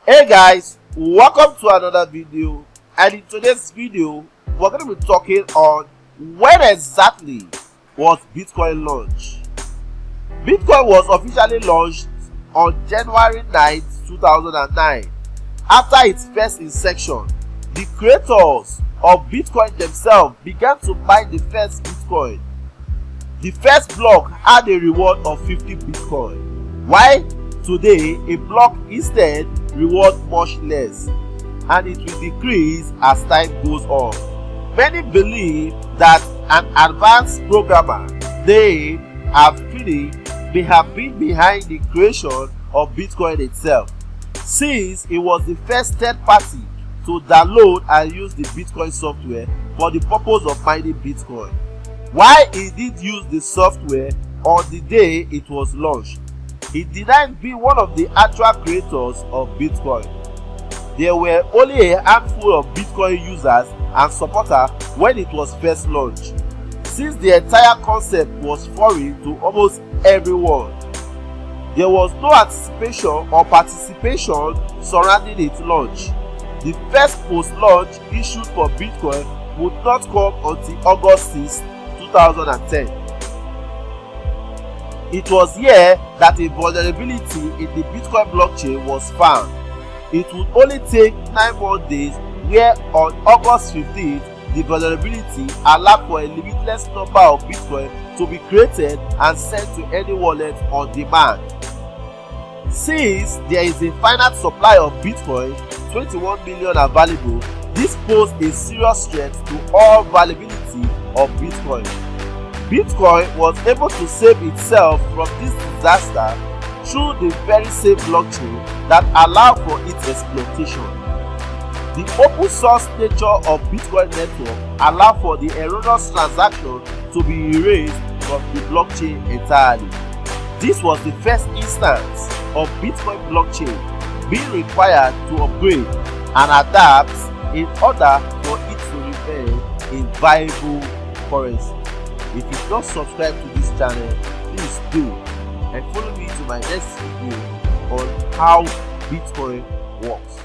Hey guys, welcome to another video, and in today's video we're going to be talking on when exactly was Bitcoin launched. Bitcoin was officially launched on January 9th, 2009. After its first inception, the creators of Bitcoin themselves began to mine the first Bitcoin. The first block had a reward of 50 Bitcoin, while today a block instead reward much less, and it will decrease as time goes on. Many believe that an advanced programmer they have may have been behind the creation of Bitcoin itself, since it was the first third party to download and use the Bitcoin software for the purpose of mining Bitcoin. While he did use the software on the day it was launched, he denied being one of the actual creators of Bitcoin. There were only a handful of Bitcoin users and supporters when it was first launched, since the entire concept was foreign to almost everyone. There was no anticipation or participation surrounding its launch. The first post-launch issue for Bitcoin would not come until August 6, 2010. It was here that a vulnerability in the Bitcoin blockchain was found. It would only take 9 more days, where on August 15th, the vulnerability allowed for a limitless number of Bitcoin to be created and sent to any wallet on demand. Since there is a finite supply of Bitcoin, 21 million available, this posed a serious threat to all availability of Bitcoin. Bitcoin was able to save itself from this disaster through the very same blockchain that allowed for its exploitation. The open source nature of Bitcoin network allowed for the erroneous transaction to be erased from the blockchain entirely. This was the first instance of Bitcoin blockchain being required to upgrade and adapt in order for it to remain a viable currency. If you don't subscribe to this channel, please do, and follow me to my next video on how Bitcoin works.